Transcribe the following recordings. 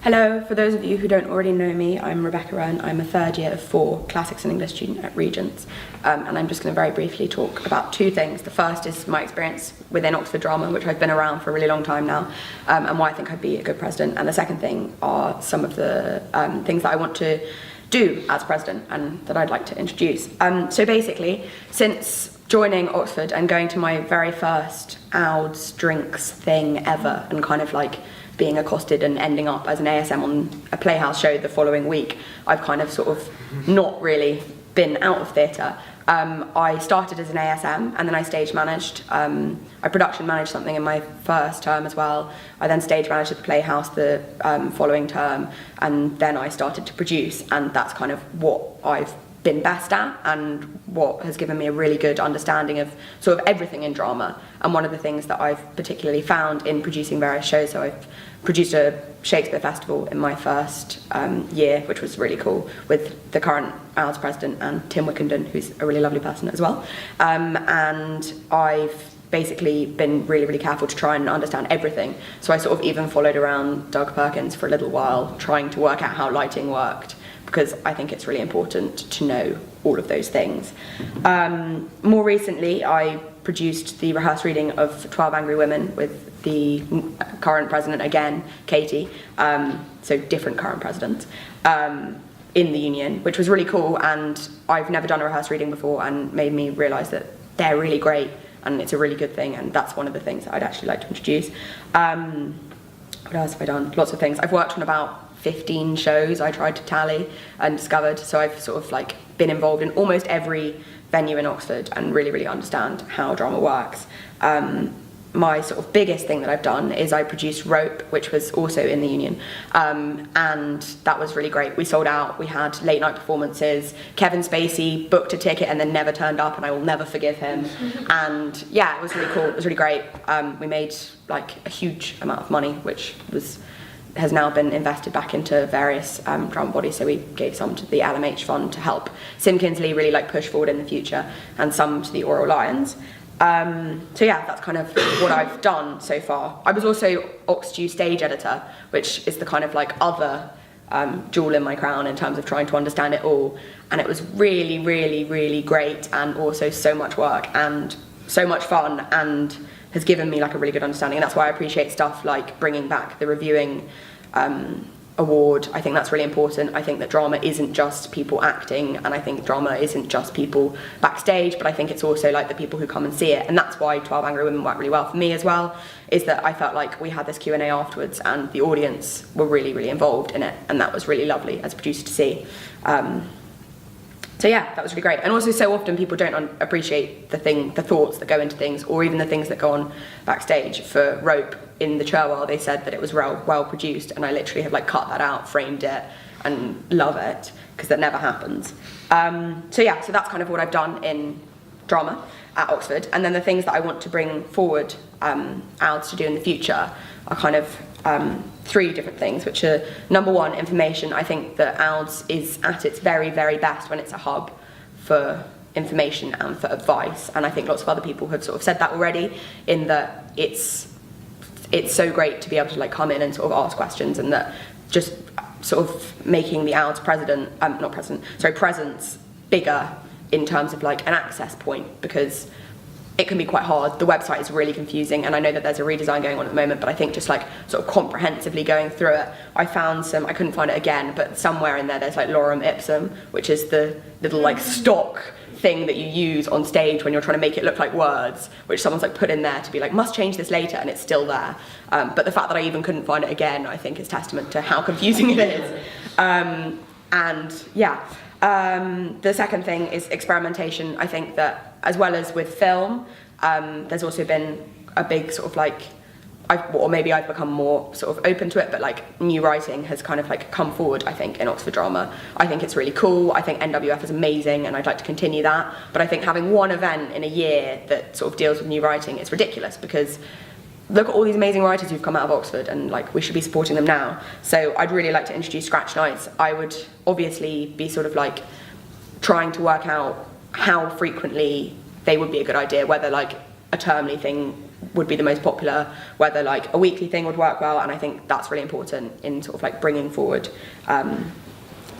Hello, for those of you who don't already know me, I'm Rebecca Wren. I'm a third year of 4 Classics and English student at Regents, and I'm just going to very briefly talk about 2 things. The first is my experience within Oxford Drama, which I've been around for a really long time now, and why I think I'd be a good president. And the second thing are some of the things that I want to do as president and that I'd like to introduce. So basically, since joining Oxford and going to my very first OUDS drinks thing ever, and kind of like being accosted and ending up as an ASM on a Playhouse show the following week, I've kind of sort of not really been out of theatre. I started as an ASM and then I stage managed. I production managed something in my first term as well. I then stage managed at the Playhouse the following term, and then I started to produce, and that's kind of what I've been best at and what has given me a really good understanding of sort of everything in drama. And one of the things that I've particularly found in producing various shows, so I've produced a Shakespeare festival in my first year, which was really cool, with the current OUDS president and Tim Wickenden, who's a really lovely person as well. And I've basically been really, really careful to try and understand everything. So I sort of even followed around Doug Perkins for a little while, trying to work out how lighting worked, because I think it's really important to know all of those things. More recently, I produced the rehearsed reading of 12 Angry Women with the current president again, Katie, so different current presidents, in the union, which was really cool, and I've never done a rehearsed reading before, and made me realise that they're really great and it's a really good thing, and that's one of the things that I'd actually like to introduce. What else have I done? Lots of things. I've worked on about 15 shows I tried to tally and discovered, so I've sort of like been involved in almost every venue in Oxford and really, really understand how drama works. My sort of biggest thing that I've done is I produced Rope, which was also in the union, and that was really great. We sold out, we had late night performances, Kevin Spacey booked a ticket and then never turned up, and I will never forgive him. And yeah, it was really cool, it was really great. We made like a huge amount of money, which has now been invested back into various drama bodies, so we gave some to the LMH fund to help Sim Kinsley really like push forward in the future, and some to the Oral Lions. So yeah, that's kind of what I've done so far. I was also OUDSPres2 stage editor, which is the kind of like other jewel in my crown in terms of trying to understand it all, and it was really, really, really great, and also so much work and so much fun, and has given me like a really good understanding, and that's why I appreciate stuff like bringing back the reviewing award. I think that's really important. I think that drama isn't just people acting, and I think drama isn't just people backstage, but I think it's also like the people who come and see it, and that's why 12 Angry Women worked really well for me as well, is that I felt like we had this Q&A afterwards and the audience were really, really involved in it, and that was really lovely as a producer to see. So yeah, that was really great. And also, so often people don't appreciate the thoughts that go into things, or even the things that go on backstage. For Rope, in the Cherwell, they said that it was well produced, and I literally have like cut that out, framed it, and love it, because that never happens. So yeah, so that's kind of what I've done in drama at Oxford. And then the things that I want to bring forward OUDS to do in the future are kind of 3 different things, which are, number 1, information. I think that OUDS is at its very, very best when it's a hub for information and for advice, and I think lots of other people have sort of said that already, in that it's so great to be able to like come in and sort of ask questions, and that just sort of making the OUDS presence bigger in terms of like an access point, because it can be quite hard. The website is really confusing, and I know that there's a redesign going on at the moment, but I think just like sort of comprehensively going through it, I found some, I couldn't find it again, but somewhere in there's like lorem ipsum, which is the little like stock thing that you use on stage when you're trying to make it look like words, which someone's like put in there to be like, must change this later, and it's still there. But the fact that I even couldn't find it again, I think is testament to how confusing it is. And yeah, the second thing is experimentation. I think that as well as with film, there's also been a big sort of like, or maybe I've become more sort of open to it, but like new writing has kind of like come forward, I think, in Oxford Drama. I think it's really cool. I think NWF is amazing, and I'd like to continue that. But I think having one event in a year that sort of deals with new writing is ridiculous, because look at all these amazing writers who've come out of Oxford, and like we should be supporting them now. So I'd really like to introduce Scratch Nights. I would obviously be sort of like trying to work out how frequently they would be a good idea, whether like a termly thing would be the most popular, whether like a weekly thing would work well, and I think that's really important in sort of like bringing forward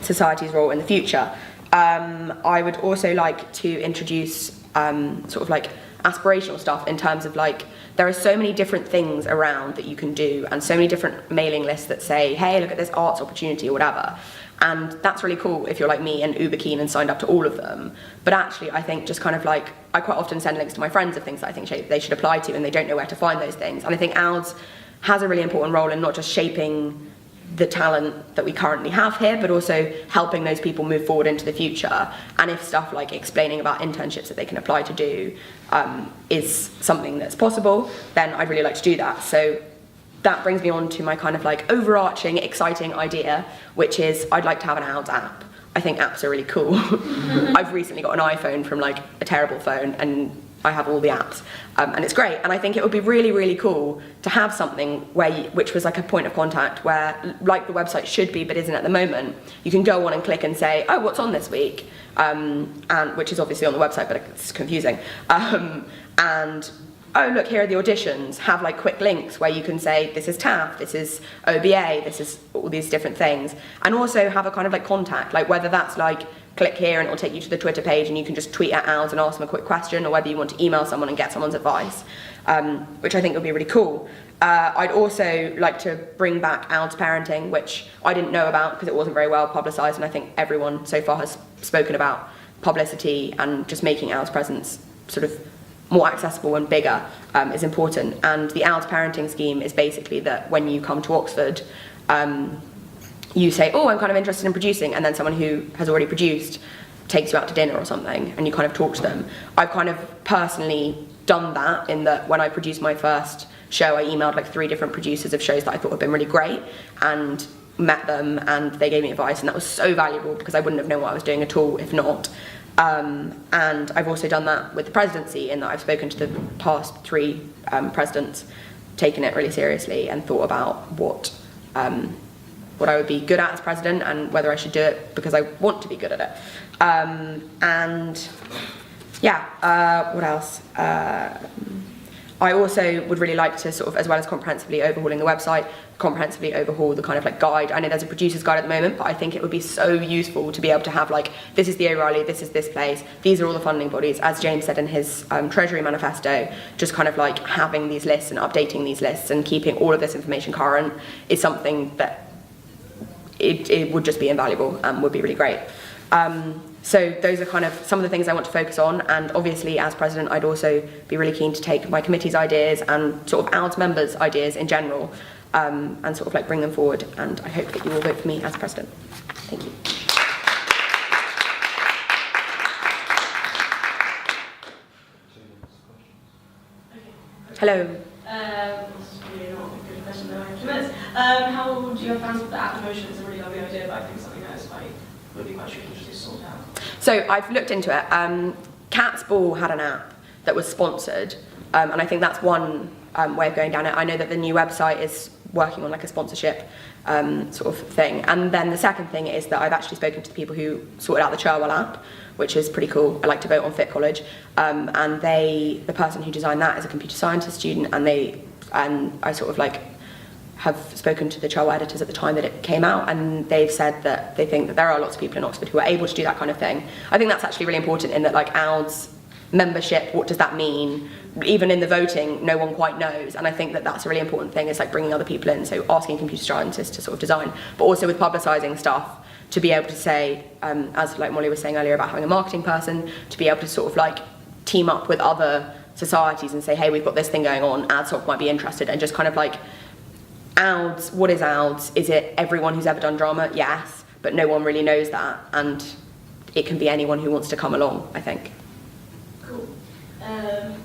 society's role in the future. I would also like to introduce sort of like aspirational stuff in terms of like, there are so many different things around that you can do, and so many different mailing lists that say, hey, look at this arts opportunity or whatever. And that's really cool if you're like me and uber keen and signed up to all of them. But actually, I think just kind of like, I quite often send links to my friends of things that I think they should apply to, and they don't know where to find those things. And I think OUDS has a really important role in not just shaping the talent that we currently have here, but also helping those people move forward into the future. And if stuff like explaining about internships that they can apply to do is something that's possible, then I'd really like to do that. So that brings me on to my kind of like overarching, exciting idea, which is I'd like to have an OUDS app. I think apps are really cool. I've recently got an iPhone from like a terrible phone, and I have all the apps, and it's great. And I think it would be really, really cool to have something which was like a point of contact where, like the website should be but isn't at the moment, you can go on and click and say, oh, what's on this week? And which is obviously on the website, but it's confusing. And oh, look, here are the auditions. Have like quick links where you can say, this is TAF, this is OBA, this is all these different things. And also have a kind of like contact, like whether that's like, click here and it'll take you to the Twitter page and you can just tweet at OUDS and ask them a quick question, or whether you want to email someone and get someone's advice, which I think would be really cool. I'd also like to bring back OUDS parenting, which I didn't know about because it wasn't very well publicised, and I think everyone so far has spoken about publicity and just making OUDS presence sort of more accessible and bigger is important. And the OUDS parenting scheme is basically that when you come to Oxford, you say, oh, I'm kind of interested in producing, and then someone who has already produced takes you out to dinner or something, and you kind of talk to them. I've kind of personally done that in that when I produced my first show, I emailed like 3 different producers of shows that I thought had been really great, and met them, and they gave me advice, and that was so valuable because I wouldn't have known what I was doing at all if not. And I've also done that with the presidency, in that I've spoken to the past 3 presidents, taken it really seriously, and thought about what I would be good at as president, and whether I should do it because I want to be good at it. And yeah, what else? I also would really like to sort of, as well as comprehensively overhauling the website, comprehensively overhaul the kind of like guide. I know there's a producer's guide at the moment, but I think it would be so useful to be able to have like, this is the O'Reilly, this is this place, these are all the funding bodies, as James said in his Treasury manifesto, just kind of like having these lists and updating these lists and keeping all of this information current is something that it would just be invaluable and would be really great. So those are kind of some of the things I want to focus on, and obviously as president I'd also be really keen to take my committee's ideas and sort of OUDS members' ideas in general, and sort of like bring them forward, and I hope that you will vote for me as president. Thank you. Hello. This is really not a good question, though. 2 minutes. How do you have fans with the app motion? It's a really lovely idea, but I think something that would be quite tricky to just sort out. So I've looked into it. Cat's Ball had an app that was sponsored, and I think that's one way of going down it. I know that the new website is working on like a sponsorship sort of thing. And then the second thing is that I've actually spoken to the people who sorted out the Cherwell app, which is pretty cool. I like to vote on Fit College, and the person who designed that is a computer scientist student, and I sort of like have spoken to the Cherwell editors at the time that it came out, and they've said that they think that there are lots of people in Oxford who are able to do that kind of thing. I think that's actually really important, in that like OUDS membership, what does that mean? Even in the voting, no one quite knows, and I think that that's a really important thing. It's like bringing other people in, so asking computer scientists to sort of design, but also with publicising stuff, to be able to say, as like Molly was saying earlier about having a marketing person, to be able to sort of like team up with other societies and say, hey, we've got this thing going on, AdSoc might be interested, and just kind of like, OUDS, what is OUDS? Is it everyone who's ever done drama? Yes, but no one really knows that, and it can be anyone who wants to come along, I think. Cool. I'll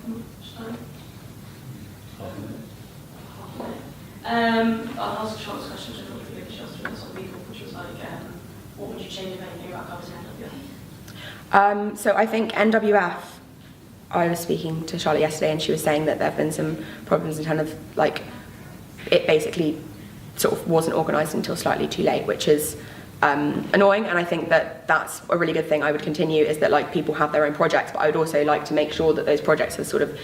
ask a chance question, which I thought would be a chance to some people, which was like, what would you change if anything about covers NWF? So I think NWF, I was speaking to Charlotte yesterday, and she was saying that there have been some problems in terms of like, it basically sort of wasn't organised until slightly too late, which is annoying, and I think that that's a really good thing I would continue, is that like people have their own projects, but I would also like to make sure that those projects are sort of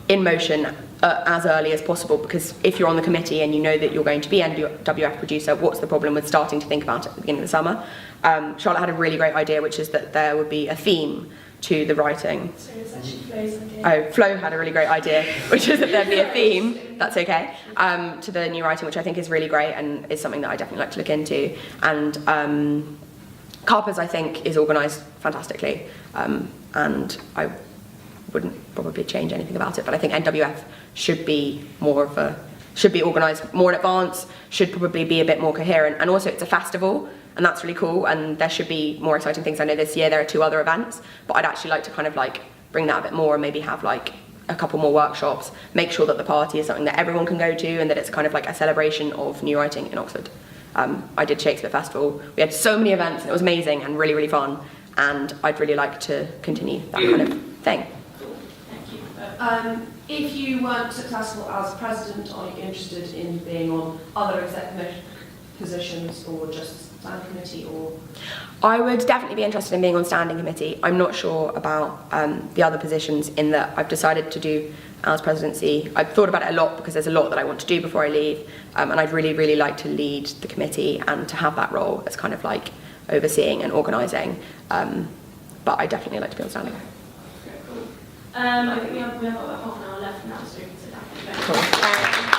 in motion as early as possible, because if you're on the committee and you know that you're going to be NWF producer, what's the problem with starting to think about it at the beginning of the summer? Charlotte had a really great idea, which is that there would be a theme to the writing. So it's actually Flo's idea. Oh, Flo had a really great idea, which is that there'd be a theme, that's okay, to the new writing, which I think is really great and is something that I definitely like to look into. And Carpers, I think, is organised fantastically, and I wouldn't probably change anything about it, but I think NWF should be organised more in advance, should probably be a bit more coherent, and also it's a festival, and that's really cool, and there should be more exciting things. I know this year there are 2 other events, but I'd actually like to kind of like bring that a bit more and maybe have like a couple more workshops, make sure that the party is something that everyone can go to and that it's kind of like a celebration of new writing in Oxford. I did Shakespeare Festival, we had so many events and it was amazing and really, really fun, and I'd really like to continue that kind of thing. Thank you. If you weren't successful as president, are you interested in being on other executive positions or just standing committee? Or I would definitely be interested in being on standing committee. I'm not sure about the other positions, in that I've decided to do as presidency. I've thought about it a lot because there's a lot that I want to do before I leave, and I'd really, really like to lead the committee and to have that role as kind of like overseeing and organising. But I definitely like to be on standing. I think we have about half an hour left now, so we can sit down. Cool.